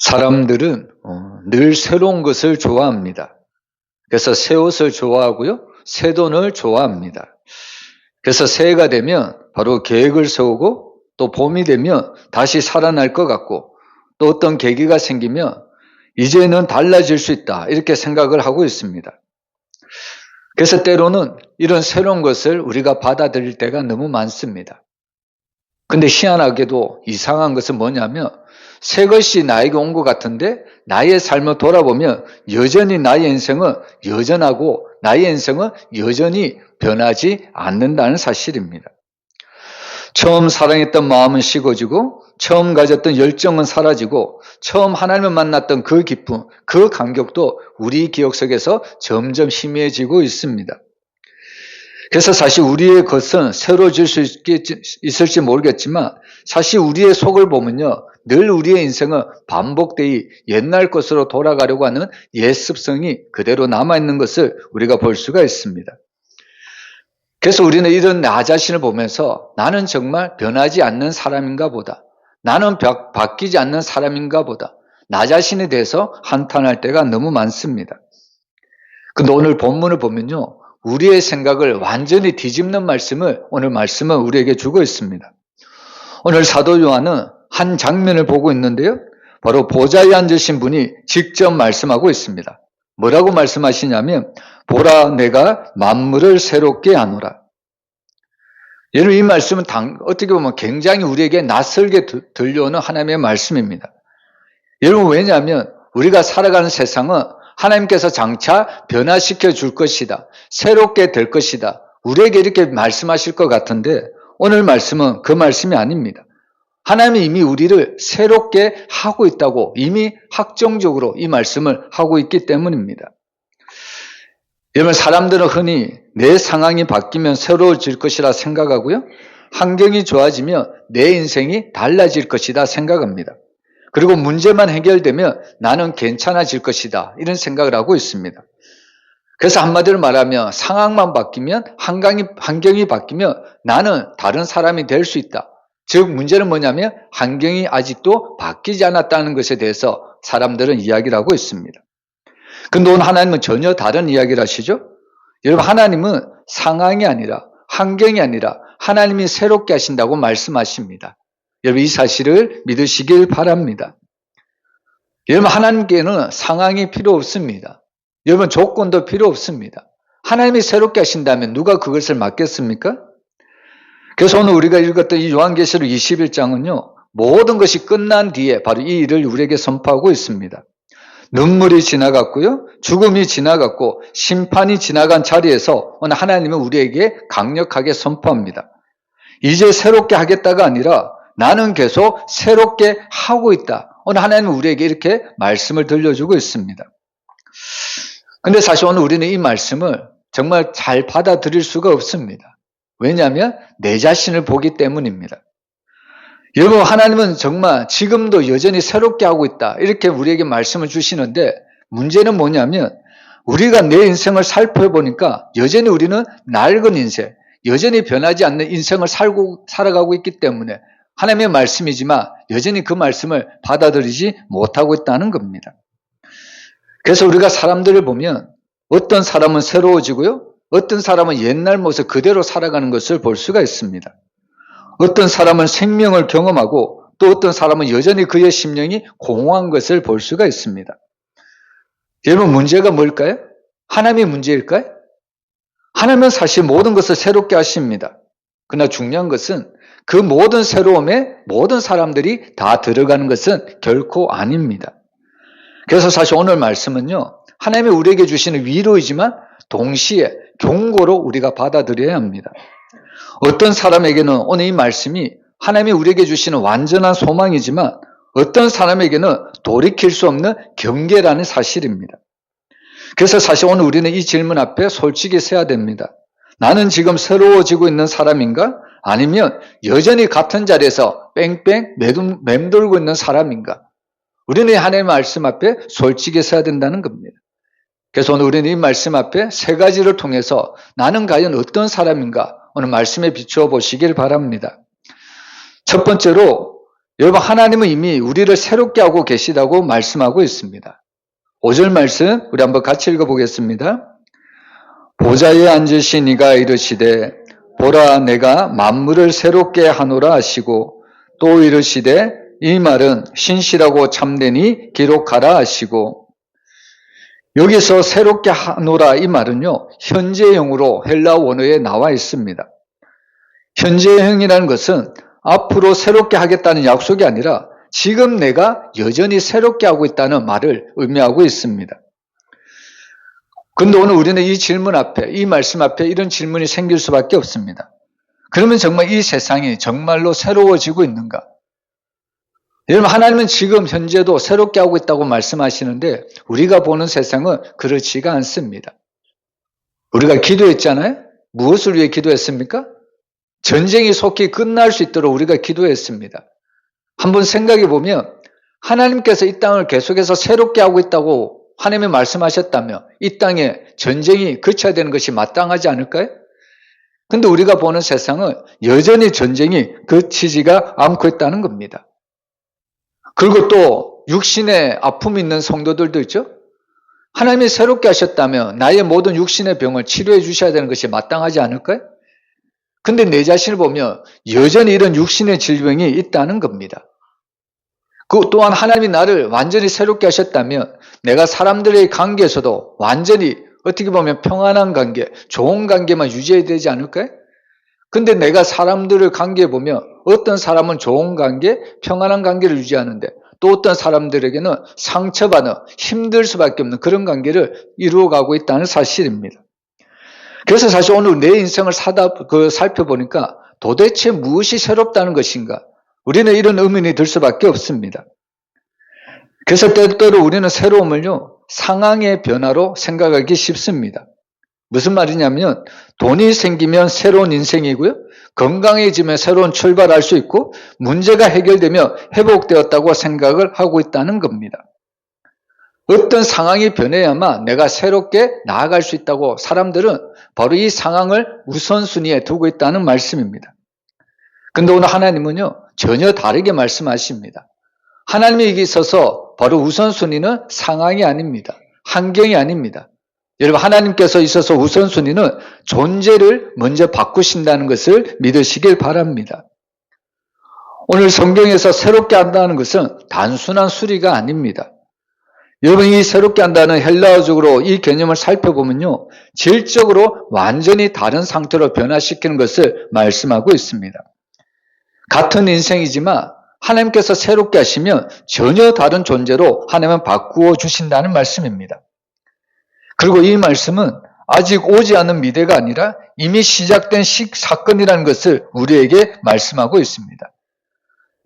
사람들은 늘 새로운 것을 좋아합니다. 그래서 새 옷을 좋아하고요. 새 돈을 좋아합니다. 그래서 새해가 되면 바로 계획을 세우고 또 봄이 되면 다시 살아날 것 같고 또 어떤 계기가 생기면 이제는 달라질 수 있다 이렇게 생각을 하고 있습니다. 그래서 때로는 이런 새로운 것을 우리가 받아들일 때가 너무 많습니다. 근데 희한하게도 이상한 것은 뭐냐면 새 것이 나에게 온 것 같은데 나의 삶을 돌아보면 여전히 나의 인생은 여전하고 나의 인생은 여전히 변하지 않는다는 사실입니다. 처음 사랑했던 마음은 식어지고 처음 가졌던 열정은 사라지고 처음 하나님을 만났던 그 기쁨, 그 감격도 우리 기억 속에서 점점 희미해지고 있습니다. 그래서 사실 우리의 것은 새로워질 수 있을지 모르겠지만 사실 우리의 속을 보면요. 늘 우리의 인생은 반복되이 옛날 것으로 돌아가려고 하는 옛 습성이 그대로 남아있는 것을 우리가 볼 수가 있습니다. 그래서 우리는 이런 나 자신을 보면서 나는 정말 변하지 않는 사람인가 보다. 나는 바뀌지 않는 사람인가 보다. 나 자신에 대해서 한탄할 때가 너무 많습니다. 근데 오늘 본문을 보면요. 우리의 생각을 완전히 뒤집는 말씀을 오늘 말씀은 우리에게 주고 있습니다. 오늘 사도 요한은 한 장면을 보고 있는데요. 바로 보좌에 앉으신 분이 직접 말씀하고 있습니다. 뭐라고 말씀하시냐면 보라 내가 만물을 새롭게 하노라. 여러분 이 말씀은 어떻게 보면 굉장히 우리에게 낯설게 들려오는 하나님의 말씀입니다. 여러분 왜냐하면 우리가 살아가는 세상은 하나님께서 장차 변화시켜 줄 것이다. 새롭게 될 것이다. 우리에게 이렇게 말씀하실 것 같은데 오늘 말씀은 그 말씀이 아닙니다. 하나님이 이미 우리를 새롭게 하고 있다고 이미 확정적으로 이 말씀을 하고 있기 때문입니다. 여러분 사람들은 흔히 내 상황이 바뀌면 새로워질 것이라 생각하고요. 환경이 좋아지면 내 인생이 달라질 것이다 생각합니다. 그리고 문제만 해결되면 나는 괜찮아질 것이다 이런 생각을 하고 있습니다. 그래서 한마디로 말하면 상황만 바뀌면 환경이 바뀌면 나는 다른 사람이 될 수 있다. 즉 문제는 뭐냐면 환경이 아직도 바뀌지 않았다는 것에 대해서 사람들은 이야기를 하고 있습니다. 근데 오늘 하나님은 전혀 다른 이야기를 하시죠. 여러분 하나님은 상황이 아니라 환경이 아니라 하나님이 새롭게 하신다고 말씀하십니다. 여러분 이 사실을 믿으시길 바랍니다. 여러분 하나님께는 상황이 필요 없습니다. 여러분 조건도 필요 없습니다. 하나님이 새롭게 하신다면 누가 그것을 막겠습니까? 그래서 오늘 우리가 읽었던 이 요한계시록 21장은요. 모든 것이 끝난 뒤에 바로 이 일을 우리에게 선포하고 있습니다. 눈물이 지나갔고요. 죽음이 지나갔고 심판이 지나간 자리에서 오늘 하나님은 우리에게 강력하게 선포합니다. 이제 새롭게 하겠다가 아니라 나는 계속 새롭게 하고 있다. 오늘 하나님은 우리에게 이렇게 말씀을 들려주고 있습니다. 근데 사실 오늘 우리는 이 말씀을 정말 잘 받아들일 수가 없습니다. 왜냐하면 내 자신을 보기 때문입니다. 여러분 하나님은 정말 지금도 여전히 새롭게 하고 있다. 이렇게 우리에게 말씀을 주시는데 문제는 뭐냐면 우리가 내 인생을 살펴보니까 여전히 우리는 낡은 인생, 여전히 변하지 않는 인생을 살아가고 있기 때문에 하나님의 말씀이지만 여전히 그 말씀을 받아들이지 못하고 있다는 겁니다. 그래서 우리가 사람들을 보면 어떤 사람은 새로워지고요. 어떤 사람은 옛날 모습 그대로 살아가는 것을 볼 수가 있습니다. 어떤 사람은 생명을 경험하고 또 어떤 사람은 여전히 그의 심령이 공허한 것을 볼 수가 있습니다. 여러분 문제가 뭘까요? 하나님의 문제일까요? 하나님은 사실 모든 것을 새롭게 하십니다. 그러나 중요한 것은 그 모든 새로움에 모든 사람들이 다 들어가는 것은 결코 아닙니다. 그래서 사실 오늘 말씀은요. 하나님이 우리에게 주시는 위로이지만 동시에 경고로 우리가 받아들여야 합니다. 어떤 사람에게는 오늘 이 말씀이 하나님이 우리에게 주시는 완전한 소망이지만 어떤 사람에게는 돌이킬 수 없는 경계라는 사실입니다. 그래서 사실 오늘 우리는 이 질문 앞에 솔직히 서야 됩니다. 나는 지금 새로워지고 있는 사람인가? 아니면 여전히 같은 자리에서 뺑뺑 맴돌고 있는 사람인가? 우리는 하나님의 말씀 앞에 솔직히 서야 된다는 겁니다. 그래서 오늘 우리는 이 말씀 앞에 세 가지를 통해서 나는 과연 어떤 사람인가? 오늘 말씀에 비추어 보시길 바랍니다. 첫 번째로 여러분, 하나님은 이미 우리를 새롭게 하고 계시다고 말씀하고 있습니다. 5절 말씀 우리 한번 같이 읽어보겠습니다. 보좌에 앉으신 이가 이르시되 보라 내가 만물을 새롭게 하노라 하시고 또 이르시되 이 말은 신실하고 참되니 기록하라 하시고, 여기서 새롭게 하노라 이 말은요, 현재형으로 헬라 원어에 나와 있습니다. 현재형이라는 것은 앞으로 새롭게 하겠다는 약속이 아니라 지금 내가 여전히 새롭게 하고 있다는 말을 의미하고 있습니다. 그런데 오늘 우리는 이 질문 앞에, 이 말씀 앞에 이런 질문이 생길 수밖에 없습니다. 그러면 정말 이 세상이 정말로 새로워지고 있는가? 여러분, 하나님은 지금 현재도 새롭게 하고 있다고 말씀하시는데 우리가 보는 세상은 그렇지가 않습니다. 우리가 기도했잖아요? 무엇을 위해 기도했습니까? 전쟁이 속히 끝날 수 있도록 우리가 기도했습니다. 한번 생각해 보면 하나님께서 이 땅을 계속해서 새롭게 하고 있다고 하나님이 말씀하셨다면 이 땅에 전쟁이 그쳐야 되는 것이 마땅하지 않을까요? 근데 우리가 보는 세상은 여전히 전쟁이 그치지가 않고 있다는 겁니다. 그리고 또 육신의 아픔이 있는 성도들도 있죠. 하나님이 새롭게 하셨다면 나의 모든 육신의 병을 치료해 주셔야 되는 것이 마땅하지 않을까요? 근데 내 자신을 보면 여전히 이런 육신의 질병이 있다는 겁니다. 그 또한 하나님이 나를 완전히 새롭게 하셨다면 내가 사람들의 관계에서도 완전히 어떻게 보면 평안한 관계, 좋은 관계만 유지해야 되지 않을까요? 근데 내가 사람들을 관계해 보면 어떤 사람은 좋은 관계, 평안한 관계를 유지하는데 또 어떤 사람들에게는 상처받는, 힘들 수밖에 없는 그런 관계를 이루어가고 있다는 사실입니다. 그래서 사실 오늘 내 인생을 살펴보니까 도대체 무엇이 새롭다는 것인가? 우리는 이런 의문이 들 수밖에 없습니다. 그래서 때때로 우리는 새로움을요, 상황의 변화로 생각하기 쉽습니다. 무슨 말이냐면 돈이 생기면 새로운 인생이고요, 건강해지면 새로운 출발할 수 있고 문제가 해결되며 회복되었다고 생각을 하고 있다는 겁니다. 어떤 상황이 변해야만 내가 새롭게 나아갈 수 있다고 사람들은 바로 이 상황을 우선순위에 두고 있다는 말씀입니다. 근데 오늘 하나님은요, 전혀 다르게 말씀하십니다. 하나님에게 있어서 바로 우선순위는 상황이 아닙니다. 환경이 아닙니다. 여러분, 하나님께서 있어서 우선순위는 존재를 먼저 바꾸신다는 것을 믿으시길 바랍니다. 오늘 성경에서 새롭게 한다는 것은 단순한 수리가 아닙니다. 여러분, 이 새롭게 한다는 헬라어적으로 이 개념을 살펴보면요, 질적으로 완전히 다른 상태로 변화시키는 것을 말씀하고 있습니다. 같은 인생이지만 하나님께서 새롭게 하시면 전혀 다른 존재로 하나님은 바꾸어 주신다는 말씀입니다. 그리고 이 말씀은 아직 오지 않은 미래가 아니라 이미 시작된 사건이라는 것을 우리에게 말씀하고 있습니다.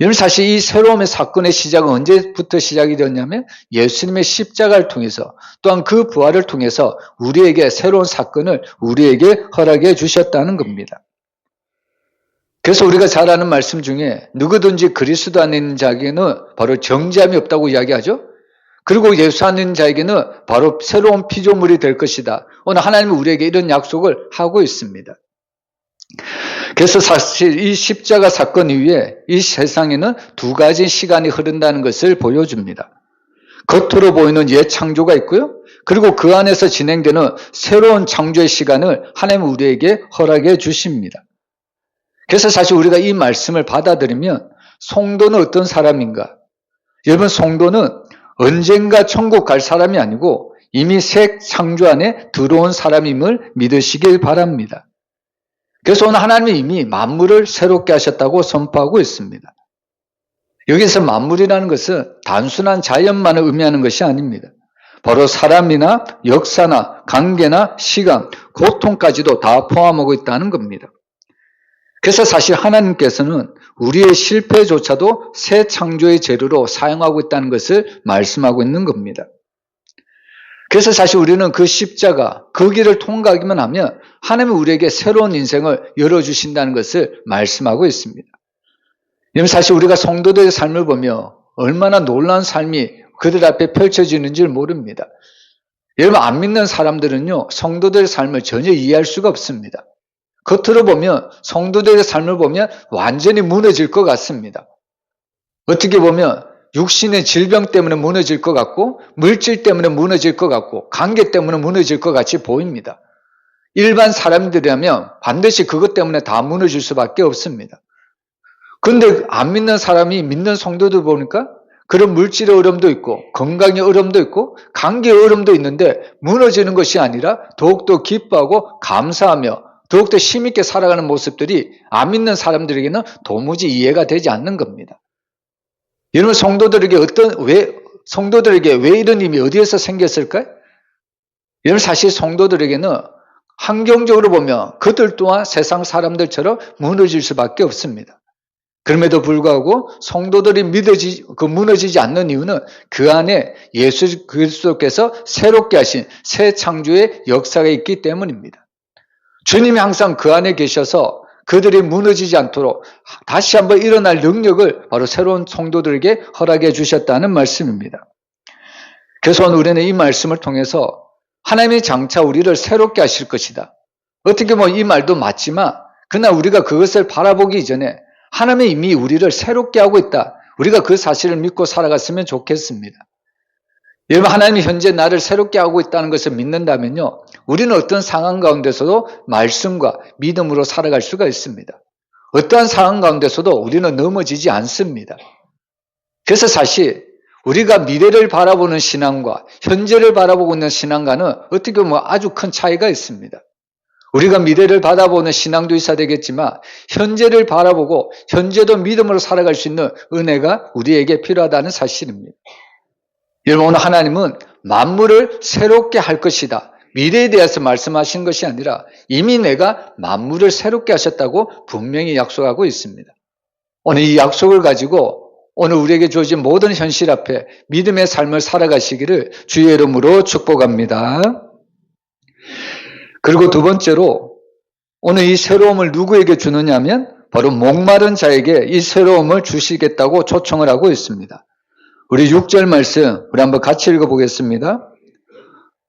여러분, 사실 이 새로움의 사건의 시작은 언제부터 시작이 되었냐면 예수님의 십자가를 통해서, 또한 그 부활을 통해서 우리에게 새로운 사건을 우리에게 허락해 주셨다는 겁니다. 그래서 우리가 잘 아는 말씀 중에 누구든지 그리스도 안에 있는 자에게는 바로 정죄함이 없다고 이야기하죠. 그리고 예수 안에 있는 자에게는 바로 새로운 피조물이 될 것이다. 오늘 하나님은 우리에게 이런 약속을 하고 있습니다. 그래서 사실 이 십자가 사건 이후에 이 세상에는 두 가지 시간이 흐른다는 것을 보여줍니다. 겉으로 보이는 옛 창조가 있고요, 그리고 그 안에서 진행되는 새로운 창조의 시간을 하나님은 우리에게 허락해 주십니다. 그래서 사실 우리가 이 말씀을 받아들이면 성도는 어떤 사람인가? 여러분, 성도는 언젠가 천국 갈 사람이 아니고 이미 새 창조 안에 들어온 사람임을 믿으시길 바랍니다. 그래서 오늘 하나님이 이미 만물을 새롭게 하셨다고 선포하고 있습니다. 여기서 만물이라는 것은 단순한 자연만을 의미하는 것이 아닙니다. 바로 사람이나 역사나 관계나 시간, 고통까지도 다 포함하고 있다는 겁니다. 그래서 사실 하나님께서는 우리의 실패조차도 새 창조의 재료로 사용하고 있다는 것을 말씀하고 있는 겁니다. 그래서 사실 우리는 그 십자가, 그 길을 통과하기만 하면 하나님은 우리에게 새로운 인생을 열어주신다는 것을 말씀하고 있습니다. 여러분, 사실 우리가 성도들의 삶을 보며 얼마나 놀라운 삶이 그들 앞에 펼쳐지는지를 모릅니다. 여러분, 안 믿는 사람들은요, 성도들의 삶을 전혀 이해할 수가 없습니다. 겉으로 보면 성도들의 삶을 보면 완전히 무너질 것 같습니다. 어떻게 보면 육신의 질병 때문에 무너질 것 같고 물질 때문에 무너질 것 같고 관계 때문에 무너질 것 같이 보입니다. 일반 사람들이라면 반드시 그것 때문에 다 무너질 수밖에 없습니다. 그런데 안 믿는 사람이 믿는 성도들 보니까 그런 물질의 어려움도 있고 건강의 어려움도 있고 관계의 어려움도 있는데 무너지는 것이 아니라 더욱더 기뻐하고 감사하며 더욱더 힘있게 살아가는 모습들이 안 믿는 사람들에게는 도무지 이해가 되지 않는 겁니다. 여러분 성도들에게 왜 이런 힘이 어디에서 생겼을까요? 여러분 사실 성도들에게는 환경적으로 보면 그들 또한 세상 사람들처럼 무너질 수밖에 없습니다. 그럼에도 불구하고 성도들이 무너지지 않는 이유는 그 안에 예수 그리스도께서 새롭게 하신 새 창조의 역사가 있기 때문입니다. 주님이 항상 그 안에 계셔서 그들이 무너지지 않도록 다시 한번 일어날 능력을 바로 새로운 성도들에게 허락해 주셨다는 말씀입니다. 그래서 오늘 우리는 이 말씀을 통해서 하나님이 장차 우리를 새롭게 하실 것이다. 어떻게 보면 이 말도 맞지만 그러나 우리가 그것을 바라보기 전에 하나님이 이미 우리를 새롭게 하고 있다. 우리가 그 사실을 믿고 살아갔으면 좋겠습니다. 여러분 하나님이 현재 나를 새롭게 하고 있다는 것을 믿는다면요. 우리는 어떤 상황 가운데서도 말씀과 믿음으로 살아갈 수가 있습니다. 어떠한 상황 가운데서도 우리는 넘어지지 않습니다. 그래서 사실 우리가 미래를 바라보는 신앙과 현재를 바라보고 있는 신앙과는 어떻게 보면 아주 큰 차이가 있습니다. 우리가 미래를 바라보는 신앙도 있어야 되겠지만 현재를 바라보고 현재도 믿음으로 살아갈 수 있는 은혜가 우리에게 필요하다는 사실입니다. 여러분 오늘 하나님은 만물을 새롭게 할 것이다. 미래에 대해서 말씀하신 것이 아니라 이미 내가 만물을 새롭게 하셨다고 분명히 약속하고 있습니다. 오늘 이 약속을 가지고 오늘 우리에게 주어진 모든 현실 앞에 믿음의 삶을 살아가시기를 주의 이름으로 축복합니다. 그리고 두 번째로 오늘 이 새로움을 누구에게 주느냐 하면 바로 목마른 자에게 이 새로움을 주시겠다고 초청을 하고 있습니다. 우리 6절 말씀 우리 한번 같이 읽어보겠습니다.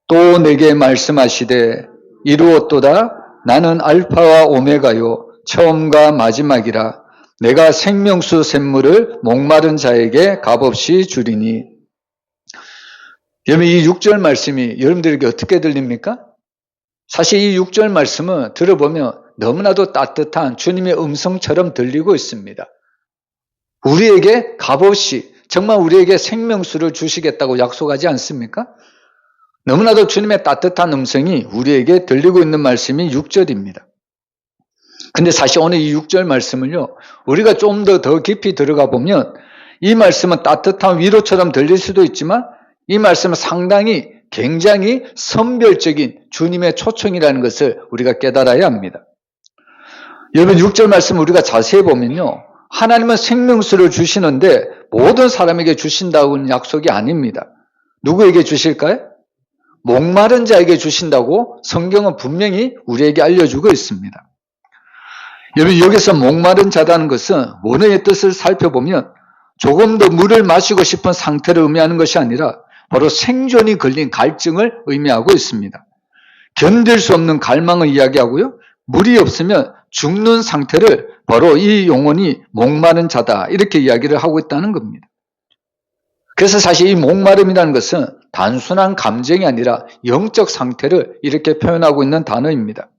또 내게 말씀하시되 이루었도다 나는 알파와 오메가요 처음과 마지막이라 내가 생명수 샘물을 목마른 자에게 값없이 주리니. 여러분 이 6절 말씀이 여러분들에게 어떻게 들립니까? 사실 이 6절 말씀은 들어보면 너무나도 따뜻한 주님의 음성처럼 들리고 있습니다. 우리에게 값없이 정말 우리에게 생명수를 주시겠다고 약속하지 않습니까? 너무나도 주님의 따뜻한 음성이 우리에게 들리고 있는 말씀이 6절입니다. 근데 사실 오늘 이 6절 말씀을요, 우리가 좀 더 깊이 들어가 보면 이 말씀은 따뜻한 위로처럼 들릴 수도 있지만 이 말씀은 상당히 굉장히 선별적인 주님의 초청이라는 것을 우리가 깨달아야 합니다. 여러분 6절 말씀 우리가 자세히 보면요, 하나님은 생명수를 주시는데 모든 사람에게 주신다고는 약속이 아닙니다. 누구에게 주실까요? 목마른 자에게 주신다고 성경은 분명히 우리에게 알려주고 있습니다. 여러분 여기서 목마른 자라는 것은 원어의 뜻을 살펴보면 조금 더 물을 마시고 싶은 상태를 의미하는 것이 아니라 바로 생존이 걸린 갈증을 의미하고 있습니다. 견딜 수 없는 갈망을 이야기하고요. 물이 없으면 죽는 상태를 바로 이 용언이 목마른 자다 이렇게 이야기를 하고 있다는 겁니다. 그래서 사실 이 목마름이라는 것은 단순한 감정이 아니라 영적 상태를 이렇게 표현하고 있는 단어입니다.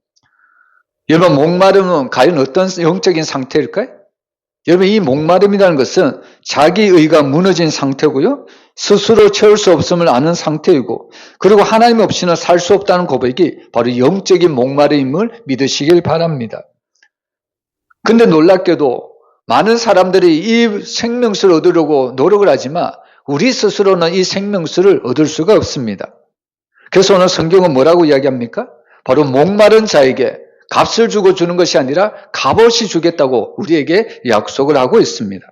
여러분 목마름은 과연 어떤 영적인 상태일까요? 여러분 이 목마름이라는 것은 자기의가 무너진 상태고요. 스스로 채울 수 없음을 아는 상태이고 그리고 하나님 없이는 살 수 없다는 고백이 바로 영적인 목마름임을 믿으시길 바랍니다. 근데 놀랍게도 많은 사람들이 이 생명수를 얻으려고 노력을 하지만 우리 스스로는 이 생명수를 얻을 수가 없습니다. 그래서 오늘 성경은 뭐라고 이야기합니까? 바로 목마른 자에게 값을 주고 주는 것이 아니라 값없이 주겠다고 우리에게 약속을 하고 있습니다.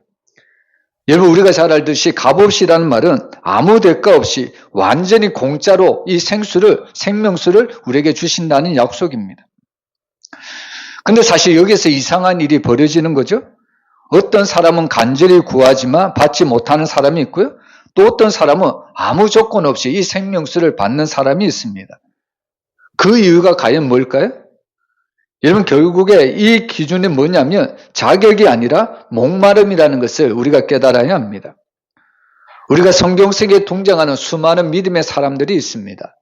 여러분 우리가 잘 알듯이 값없이라는 말은 아무 대가 없이 완전히 공짜로 이 생명수를 우리에게 주신다는 약속입니다. 근데 사실 여기서 이상한 일이 벌어지는 거죠. 어떤 사람은 간절히 구하지만 받지 못하는 사람이 있고요. 또 어떤 사람은 아무 조건 없이 이 생명수를 받는 사람이 있습니다. 그 이유가 과연 뭘까요? 여러분, 결국에 이 기준이 뭐냐면 자격이 아니라 목마름이라는 것을 우리가 깨달아야 합니다. 우리가 성경 속에 등장하는 수많은 믿음의 사람들이 있습니다.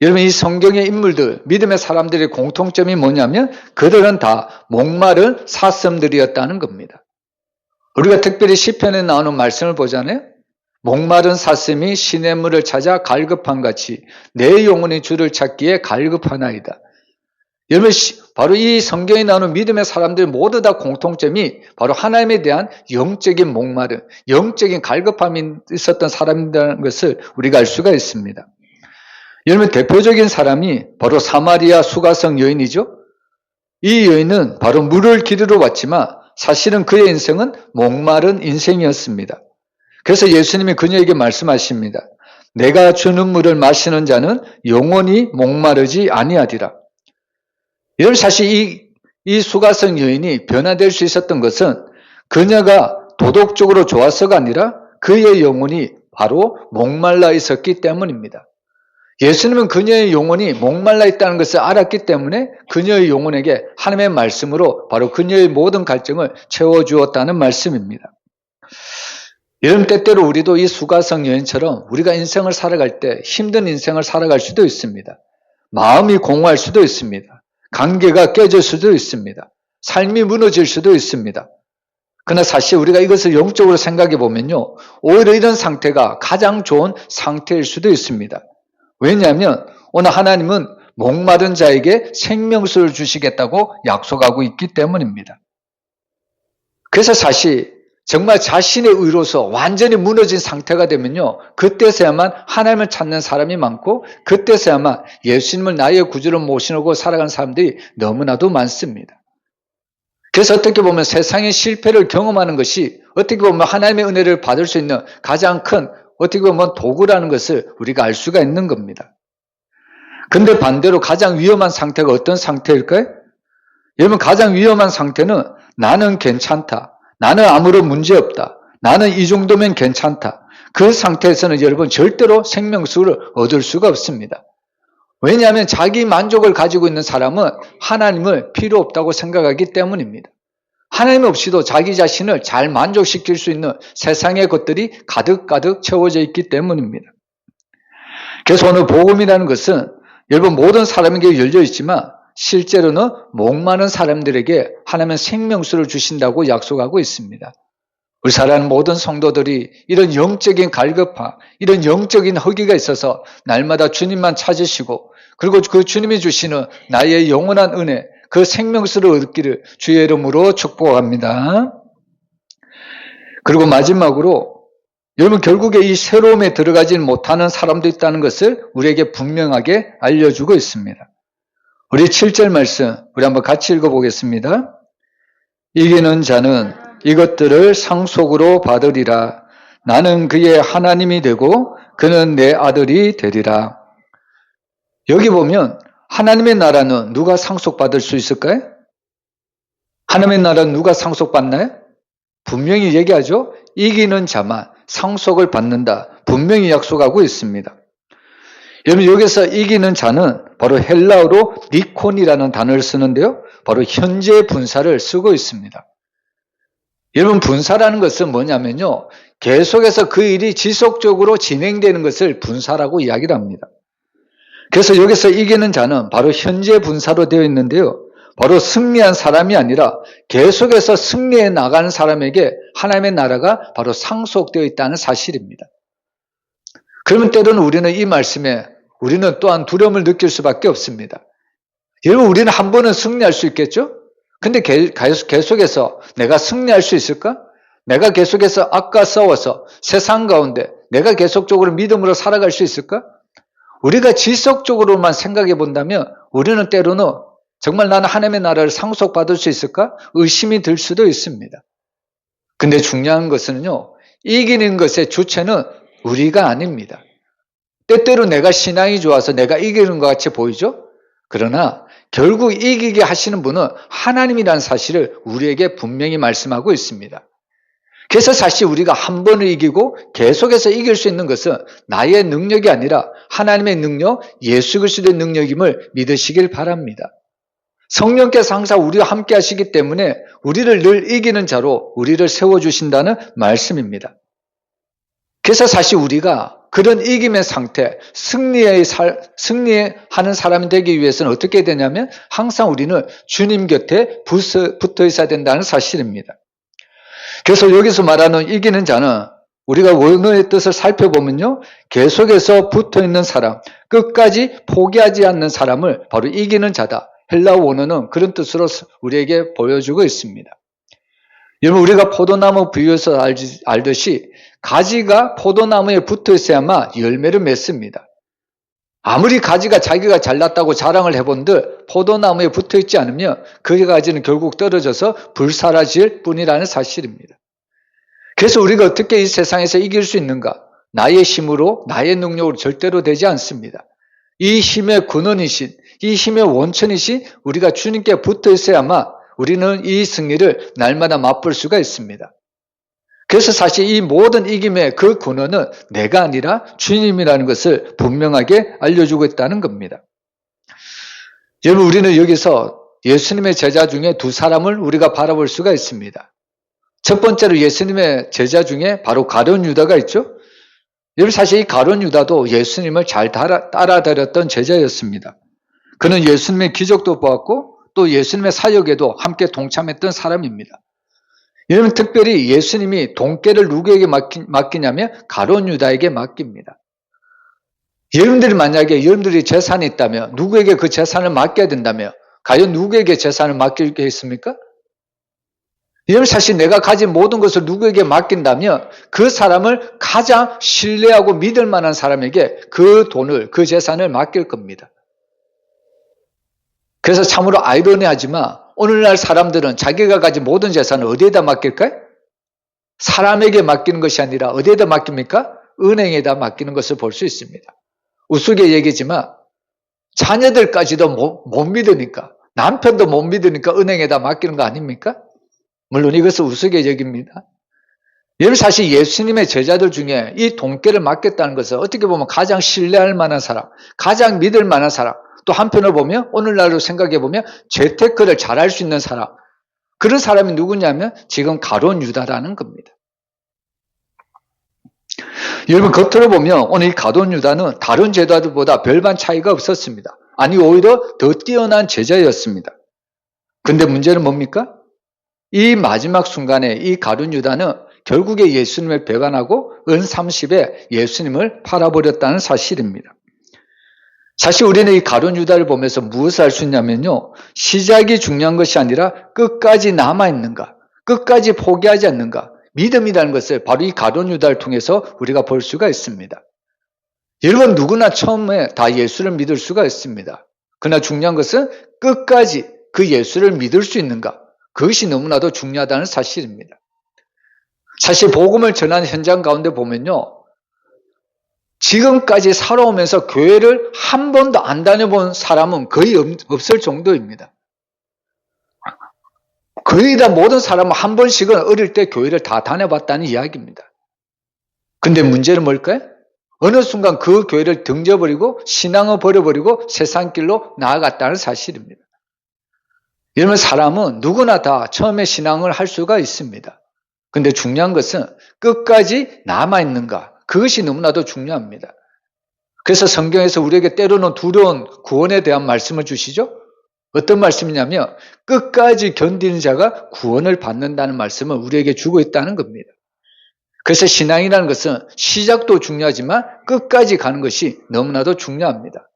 여러분, 이 성경의 인물들, 믿음의 사람들의 공통점이 뭐냐면 그들은 다 목마른 사슴들이었다는 겁니다. 우리가 특별히 시편에 나오는 말씀을 보잖아요. 목마른 사슴이 시냇물을 찾아 갈급한 같이 내 영혼이 주를 찾기에 갈급하나이다. 여러분, 바로 이 성경에 나오는 믿음의 사람들 모두 다 공통점이 바로 하나님에 대한 영적인 목마름, 영적인 갈급함이 있었던 사람이라는 것을 우리가 알 수가 있습니다. 여러분, 대표적인 사람이 바로 사마리아 수가성 여인이죠. 이 여인은 바로 물을 기르러 왔지만 사실은 그의 인생은 목마른 인생이었습니다. 그래서 예수님이 그녀에게 말씀하십니다. 내가 주는 물을 마시는 자는 영원히 목마르지 아니하리라. 여러분, 사실 이 수가성 여인이 변화될 수 있었던 것은 그녀가 도덕적으로 좋아서가 아니라 그의 영혼이 바로 목말라 있었기 때문입니다. 예수님은 그녀의 영혼이 목말라 있다는 것을 알았기 때문에 그녀의 영혼에게 하나님의 말씀으로 바로 그녀의 모든 갈증을 채워주었다는 말씀입니다. 여러분, 때때로 우리도 이 수가성 여인처럼 우리가 인생을 살아갈 때 힘든 인생을 살아갈 수도 있습니다. 마음이 공허할 수도 있습니다. 관계가 깨질 수도 있습니다. 삶이 무너질 수도 있습니다. 그러나 사실 우리가 이것을 영적으로 생각해 보면요, 오히려 이런 상태가 가장 좋은 상태일 수도 있습니다. 왜냐하면 오늘 하나님은 목마른 자에게 생명수를 주시겠다고 약속하고 있기 때문입니다. 그래서 사실 정말 자신의 의로서 완전히 무너진 상태가 되면요, 그때서야만 하나님을 찾는 사람이 많고 그때서야만 예수님을 나의 구주로 모시고 살아가는 사람들이 너무나도 많습니다. 그래서 어떻게 보면 세상의 실패를 경험하는 것이 어떻게 보면 하나님의 은혜를 받을 수 있는 가장 큰 어떻게 보면 도구라는 것을 우리가 알 수가 있는 겁니다. 근데 반대로 가장 위험한 상태가 어떤 상태일까요? 여러분, 가장 위험한 상태는 나는 괜찮다, 나는 아무런 문제 없다, 나는 이 정도면 괜찮다. 그 상태에서는 여러분 절대로 생명수를 얻을 수가 없습니다. 왜냐하면 자기 만족을 가지고 있는 사람은 하나님을 필요 없다고 생각하기 때문입니다. 하나님 없이도 자기 자신을 잘 만족시킬 수 있는 세상의 것들이 가득가득 채워져 있기 때문입니다. 그래서 오늘 복음이라는 것은 여러분 모든 사람에게 열려 있지만 실제로는 목마른 사람들에게 하나님은 생명수를 주신다고 약속하고 있습니다. 우리 사랑하는 모든 성도들이 이런 영적인 갈급함, 이런 영적인 허기가 있어서 날마다 주님만 찾으시고 그리고 그 주님이 주시는 나의 영원한 은혜, 그 생명수를 얻기를 주의 이름으로 축복합니다. 그리고 마지막으로 여러분, 결국에 이 새로움에 들어가지 못하는 사람도 있다는 것을 우리에게 분명하게 알려주고 있습니다. 우리 7절 말씀 우리 한번 같이 읽어보겠습니다. 이기는 자는 이것들을 상속으로 받으리라. 나는 그의 하나님이 되고 그는 내 아들이 되리라. 여기 보면 하나님의 나라는 누가 상속받을 수 있을까요? 하나님의 나라는 누가 상속받나요? 분명히 얘기하죠. 이기는 자만 상속을 받는다. 분명히 약속하고 있습니다. 여러분, 여기서 이기는 자는 바로 헬라어로 니콘이라는 단어를 쓰는데요, 바로 현재 분사를 쓰고 있습니다. 여러분, 분사라는 것은 뭐냐면요, 계속해서 그 일이 지속적으로 진행되는 것을 분사라고 이야기를 합니다. 그래서 여기서 이기는 자는 바로 현재 분사로 되어 있는데요, 바로 승리한 사람이 아니라 계속해서 승리해 나가는 사람에게 하나님의 나라가 바로 상속되어 있다는 사실입니다. 그러면 때로는 우리는 이 말씀에 우리는 또한 두려움을 느낄 수밖에 없습니다. 여러분, 우리는 한 번은 승리할 수 있겠죠? 근데 계속해서 내가 승리할 수 있을까? 내가 계속해서 악과 싸워서 세상 가운데 내가 계속적으로 믿음으로 살아갈 수 있을까? 우리가 지속적으로만 생각해 본다면 우리는 때로는 정말 나는 하나님의 나라를 상속받을 수 있을까? 의심이 들 수도 있습니다. 근데 중요한 것은요, 이기는 것의 주체는 우리가 아닙니다. 때때로 내가 신앙이 좋아서 내가 이기는 것 같이 보이죠? 그러나 결국 이기게 하시는 분은 하나님이라는 사실을 우리에게 분명히 말씀하고 있습니다. 그래서 사실 우리가 한 번을 이기고 계속해서 이길 수 있는 것은 나의 능력이 아니라 하나님의 능력, 예수 그리스도의 능력임을 믿으시길 바랍니다. 성령께서 항상 우리와 함께 하시기 때문에 우리를 늘 이기는 자로 우리를 세워주신다는 말씀입니다. 그래서 사실 우리가 그런 이김의 상태, 승리하는 사람이 되기 위해서는 어떻게 되냐면 항상 우리는 주님 곁에 붙어 있어야 된다는 사실입니다. 그래서 여기서 말하는 이기는 자는 우리가 원어의 뜻을 살펴보면요, 계속해서 붙어 있는 사람, 끝까지 포기하지 않는 사람을 바로 이기는 자다. 헬라어 원어는 그런 뜻으로 우리에게 보여주고 있습니다. 여러분, 우리가 포도나무 비유에서 알듯이 가지가 포도나무에 붙어 있어야만 열매를 맺습니다. 아무리 가지가 자기가 잘났다고 자랑을 해본들 포도나무에 붙어 있지 않으면 그 가지는 결국 떨어져서 불사라질 뿐이라는 사실입니다. 그래서 우리가 어떻게 이 세상에서 이길 수 있는가? 나의 힘으로, 나의 능력으로 절대로 되지 않습니다. 이 힘의 근원이신, 이 힘의 원천이신 우리가 주님께 붙어 있어야만 우리는 이 승리를 날마다 맛볼 수가 있습니다. 그래서 사실 이 모든 이김의 그 근원은 내가 아니라 주님이라는 것을 분명하게 알려주고 있다는 겁니다. 여러분, 우리는 여기서 예수님의 제자 중에 두 사람을 우리가 바라볼 수가 있습니다. 첫 번째로 예수님의 제자 중에 바로 가룟 유다가 있죠. 여러분, 사실 이 가룟 유다도 예수님을 잘 따라다녔던 제자였습니다. 그는 예수님의 기적도 보았고 또 예수님의 사역에도 함께 동참했던 사람입니다. 여러분, 특별히 예수님이 돈깨를 누구에게 맡기냐면 가룟 유다에게 맡깁니다. 여러분들이 만약에 여러분들이 재산이 있다면 누구에게 그 재산을 맡겨야 된다면 과연 누구에게 재산을 맡기겠습니까? 여러분, 사실 내가 가진 모든 것을 누구에게 맡긴다면 그 사람을 가장 신뢰하고 믿을 만한 사람에게 그 돈을, 그 재산을 맡길 겁니다. 그래서 참으로 아이러니하지만 오늘날 사람들은 자기가 가진 모든 재산을 어디에다 맡길까요? 사람에게 맡기는 것이 아니라 어디에다 맡깁니까? 은행에다 맡기는 것을 볼 수 있습니다. 우스개 얘기지만 자녀들까지도 못 믿으니까, 남편도 못 믿으니까 은행에다 맡기는 거 아닙니까? 물론 이것은 우스개 얘기입니다. 여러분, 사실 예수님의 제자들 중에 이 돈깨를 맡겼다는 것은 어떻게 보면 가장 신뢰할 만한 사람, 가장 믿을 만한 사람, 또 한편으로 보면 오늘날로 생각해 보면 재테크를 잘할 수 있는 사람, 그런 사람이 누구냐면 지금 가룟 유다라는 겁니다. 여러분, 겉으로 보면 오늘 이 가룟 유다는 다른 제자들보다 별반 차이가 없었습니다. 아니, 오히려 더 뛰어난 제자였습니다. 근데 문제는 뭡니까? 이 마지막 순간에 이 가룟 유다는 결국에 예수님을 배반하고 은 30에 예수님을 팔아버렸다는 사실입니다. 사실 우리는 이 가룟 유다를 보면서 무엇을 알 수 있냐면요, 시작이 중요한 것이 아니라 끝까지 남아있는가, 끝까지 포기하지 않는가, 믿음이라는 것을 바로 이 가룟 유다를 통해서 우리가 볼 수가 있습니다. 여러분, 누구나 처음에 다 예수를 믿을 수가 있습니다. 그러나 중요한 것은 끝까지 그 예수를 믿을 수 있는가, 그것이 너무나도 중요하다는 사실입니다. 사실 복음을 전하는 현장 가운데 보면요, 지금까지 살아오면서 교회를 한 번도 안 다녀본 사람은 거의 없을 정도입니다. 거의 다 모든 사람은 한 번씩은 어릴 때 교회를 다 다녀봤다는 이야기입니다. 근데 문제는 뭘까요? 어느 순간 그 교회를 등져버리고 신앙을 버려버리고 세상 길로 나아갔다는 사실입니다. 이러면 사람은 누구나 다 처음에 신앙을 할 수가 있습니다. 근데 중요한 것은 끝까지 남아있는가, 그것이 너무나도 중요합니다. 그래서 성경에서 우리에게 때로는 두려운 구원에 대한 말씀을 주시죠. 어떤 말씀이냐면 끝까지 견디는 자가 구원을 받는다는 말씀을 우리에게 주고 있다는 겁니다. 그래서 신앙이라는 것은 시작도 중요하지만 끝까지 가는 것이 너무나도 중요합니다.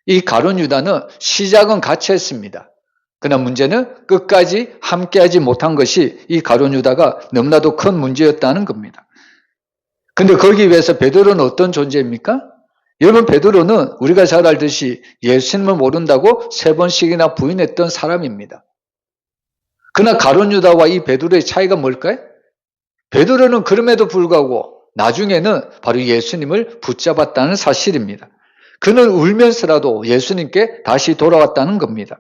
이 가룟 유다는 시작은 같이 했습니다. 그러나 문제는 끝까지 함께하지 못한 것이 이 가룟 유다가 너무나도 큰 문제였다는 겁니다. 근데 거기 위해서 베드로는 어떤 존재입니까? 여러분, 베드로는 우리가 잘 알듯이 예수님을 모른다고 3번씩이나 부인했던 사람입니다. 그러나 가룟 유다와 이 베드로의 차이가 뭘까요? 베드로는 그럼에도 불구하고 나중에는 바로 예수님을 붙잡았다는 사실입니다. 그는 울면서라도 예수님께 다시 돌아왔다는 겁니다.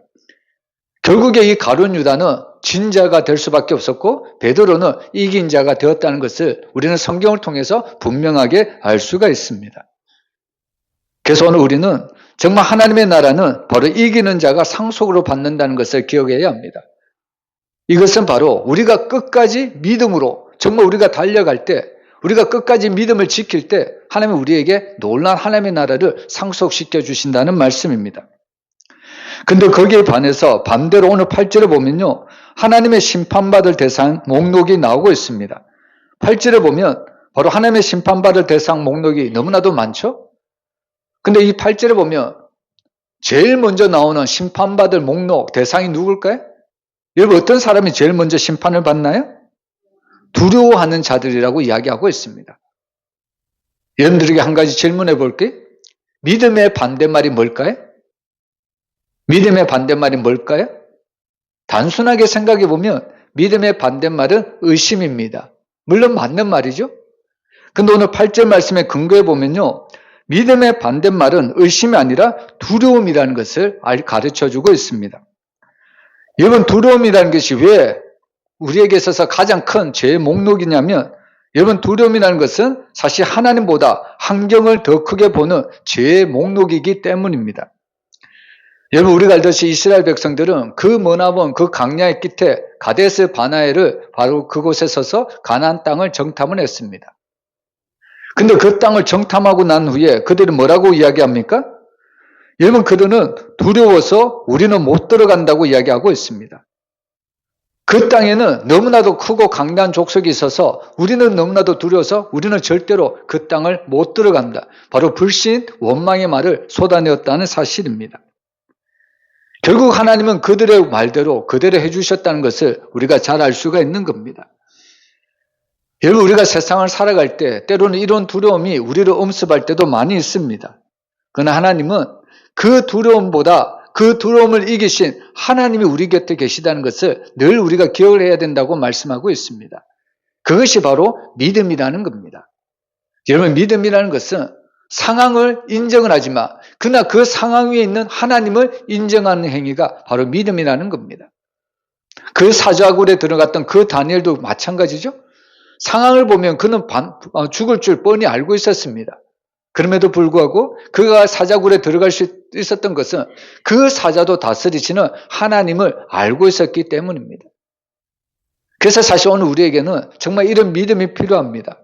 결국에 이 가룟 유다는 진자가 될 수밖에 없었고 베드로는 이긴 자가 되었다는 것을 우리는 성경을 통해서 분명하게 알 수가 있습니다. 그래서 오늘 우리는 정말 하나님의 나라는 바로 이기는 자가 상속으로 받는다는 것을 기억해야 합니다. 이것은 바로 우리가 끝까지 믿음으로 정말 우리가 달려갈 때, 우리가 끝까지 믿음을 지킬 때 하나님은 우리에게 놀라운 하나님의 나라를 상속시켜 주신다는 말씀입니다. 근데 거기에 반해서 반대로 오늘 8절에 보면요, 하나님의 심판받을 대상 목록이 나오고 있습니다. 8절에 보면 바로 하나님의 심판받을 대상 목록이 너무나도 많죠? 근데 이 8절에 보면 제일 먼저 나오는 심판받을 목록 대상이 누굴까요? 여러분, 어떤 사람이 제일 먼저 심판을 받나요? 두려워하는 자들이라고 이야기하고 있습니다. 여러분들에게 한 가지 질문해 볼게요. 믿음의 반대말이 뭘까요? 믿음의 반대말이 뭘까요? 단순하게 생각해 보면 믿음의 반대말은 의심입니다. 물론 맞는 말이죠. 근데 오늘 8절 말씀에 근거해 보면요, 믿음의 반대말은 의심이 아니라 두려움이라는 것을 가르쳐 주고 있습니다. 여러분, 두려움이라는 것이 왜 우리에게 있어서 가장 큰 죄의 목록이냐면, 여러분, 두려움이라는 것은 사실 하나님보다 환경을 더 크게 보는 죄의 목록이기 때문입니다. 여러분, 우리가 알듯이 이스라엘 백성들은 그 머나먼 그 강야의 끝에 가데스 바나에를 바로 그곳에 서서 가나안 땅을 정탐을 했습니다. 근데 그 땅을 정탐하고 난 후에 그들은 뭐라고 이야기합니까? 여러분, 그들은 두려워서 우리는 못 들어간다고 이야기하고 있습니다. 그 땅에는 너무나도 크고 강대한 족속이 있어서 우리는 너무나도 두려워서 우리는 절대로 그 땅을 못 들어간다. 바로 불신, 원망의 말을 쏟아내었다는 사실입니다. 결국 하나님은 그들의 말대로 그대로 해주셨다는 것을 우리가 잘 알 수가 있는 겁니다. 여러분, 우리가 세상을 살아갈 때 때로는 이런 두려움이 우리를 엄습할 때도 많이 있습니다. 그러나 하나님은 그 두려움보다 그 두려움을 이기신 하나님이 우리 곁에 계시다는 것을 늘 우리가 기억을 해야 된다고 말씀하고 있습니다. 그것이 바로 믿음이라는 겁니다. 여러분, 믿음이라는 것은 상황을 인정을 하지만 그러나 그 상황 위에 있는 하나님을 인정하는 행위가 바로 믿음이라는 겁니다. 그 사자굴에 들어갔던 그 다니엘도 마찬가지죠. 상황을 보면 그는 죽을 줄 뻔히 알고 있었습니다. 그럼에도 불구하고 그가 사자굴에 들어갈 수 있었던 것은 그 사자도 다스리시는 하나님을 알고 있었기 때문입니다. 그래서 사실 오늘 우리에게는 정말 이런 믿음이 필요합니다.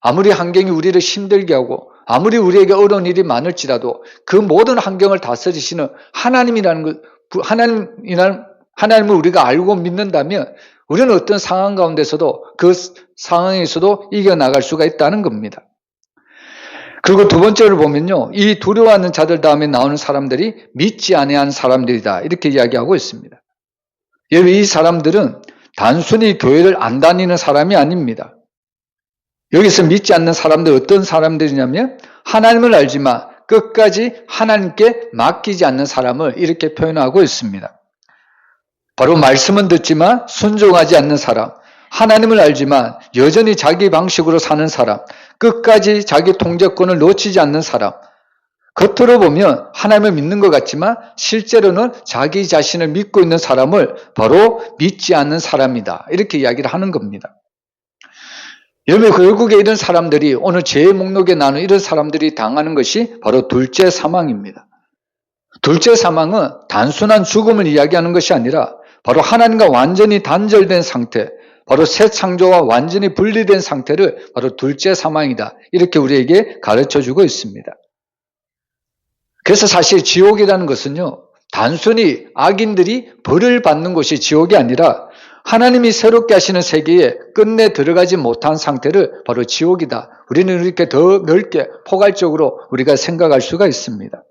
아무리 환경이 우리를 힘들게 하고 아무리 우리에게 어려운 일이 많을지라도 그 모든 환경을 다스리시는 하나님이라는 것, 하나님을 우리가 알고 믿는다면 우리는 어떤 상황 가운데서도 그 상황에서도 이겨나갈 수가 있다는 겁니다. 그리고 두 번째를 보면요, 이 두려워하는 자들 다음에 나오는 사람들이 믿지 아니한 사람들이다, 이렇게 이야기하고 있습니다. 여러분, 이 사람들은 단순히 교회를 안 다니는 사람이 아닙니다. 여기서 믿지 않는 사람들 어떤 사람들이냐면 하나님을 알지만 끝까지 하나님께 맡기지 않는 사람을 이렇게 표현하고 있습니다. 바로 말씀은 듣지만 순종하지 않는 사람, 하나님을 알지만 여전히 자기 방식으로 사는 사람, 끝까지 자기 통제권을 놓치지 않는 사람, 겉으로 보면 하나님을 믿는 것 같지만 실제로는 자기 자신을 믿고 있는 사람을 바로 믿지 않는 사람이다, 이렇게 이야기를 하는 겁니다. 여러분, 결국에 이런 사람들이 오늘 죄의 목록에 나오는 이런 사람들이 당하는 것이 바로 둘째 사망입니다. 둘째 사망은 단순한 죽음을 이야기하는 것이 아니라 바로 하나님과 완전히 단절된 상태, 바로 새 창조와 완전히 분리된 상태를 바로 둘째 사망이다, 이렇게 우리에게 가르쳐주고 있습니다. 그래서 사실 지옥이라는 것은요, 단순히 악인들이 벌을 받는 곳이 지옥이 아니라 하나님이 새롭게 하시는 세계에 끝내 들어가지 못한 상태를 바로 지옥이다, 우리는 이렇게 더 넓게 포괄적으로 우리가 생각할 수가 있습니다.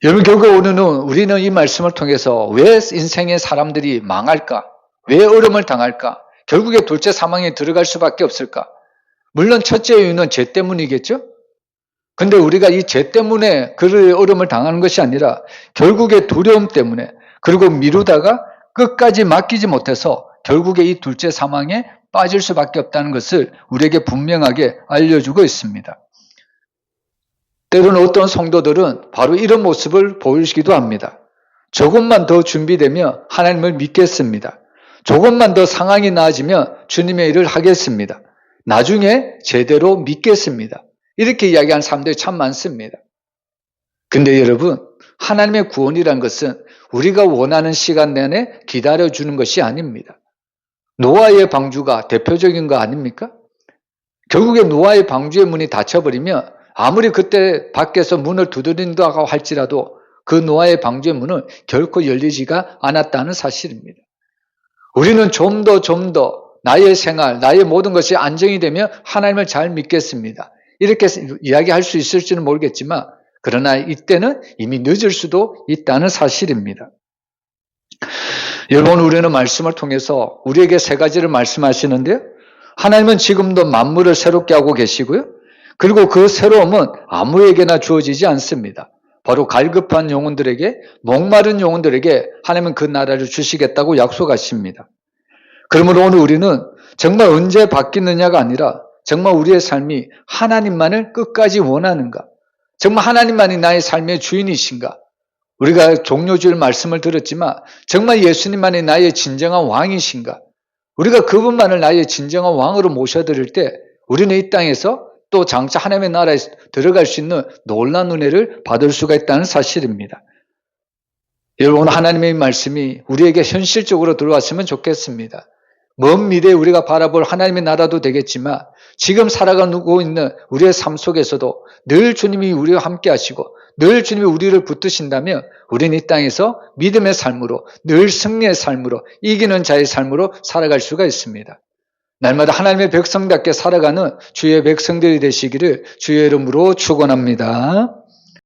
여러분, 결국 오늘은 우리는 이 말씀을 통해서 왜 인생의 사람들이 망할까? 왜 어려움을 당할까? 결국에 둘째 사망에 들어갈 수밖에 없을까? 물론 첫째 이유는 죄 때문이겠죠? 근데 우리가 이 죄 때문에 그 어려움을 당하는 것이 아니라 결국에 두려움 때문에, 그리고 미루다가 끝까지 맡기지 못해서 결국에 이 둘째 사망에 빠질 수밖에 없다는 것을 우리에게 분명하게 알려주고 있습니다. 때로는 어떤 성도들은 바로 이런 모습을 보이기도 합니다. 조금만 더 준비되면 하나님을 믿겠습니다. 조금만 더 상황이 나아지면 주님의 일을 하겠습니다. 나중에 제대로 믿겠습니다. 이렇게 이야기하는 사람들이 참 많습니다. 근데 여러분, 하나님의 구원이란 것은 우리가 원하는 시간 내내 기다려주는 것이 아닙니다. 노아의 방주가 대표적인 거 아닙니까? 결국에 노아의 방주의 문이 닫혀버리면 아무리 그때 밖에서 문을 두드린다고 할지라도 그 노아의 방주의 문은 결코 열리지가 않았다는 사실입니다. 우리는 좀 더 나의 생활, 나의 모든 것이 안정이 되면 하나님을 잘 믿겠습니다. 이렇게 이야기할 수 있을지는 모르겠지만 그러나 이때는 이미 늦을 수도 있다는 사실입니다. 여러분, 우리는 말씀을 통해서 우리에게 세 가지를 말씀하시는데요. 하나님은 지금도 만물을 새롭게 하고 계시고요. 그리고 그 새로움은 아무에게나 주어지지 않습니다. 바로 갈급한 영혼들에게, 목마른 영혼들에게 하나님은 그 나라를 주시겠다고 약속하십니다. 그러므로 오늘 우리는 정말 언제 바뀌느냐가 아니라 정말 우리의 삶이 하나님만을 끝까지 원하는가? 정말 하나님만이 나의 삶의 주인이신가? 우리가 종료주일 말씀을 들었지만 정말 예수님만이 나의 진정한 왕이신가? 우리가 그분만을 나의 진정한 왕으로 모셔드릴 때 우리는 이 땅에서 또 장차 하나님의 나라에 들어갈 수 있는 놀라운 은혜를 받을 수가 있다는 사실입니다. 여러분, 하나님의 말씀이 우리에게 현실적으로 들어왔으면 좋겠습니다. 먼 미래에 우리가 바라볼 하나님의 나라도 되겠지만 지금 살아가고 있는 우리의 삶 속에서도 늘 주님이 우리와 함께 하시고 늘 주님이 우리를 붙드신다면 우리는 이 땅에서 믿음의 삶으로, 늘 승리의 삶으로, 이기는 자의 삶으로 살아갈 수가 있습니다. 날마다 하나님의 백성답게 살아가는 주의 백성들이 되시기를 주의 이름으로 축원합니다.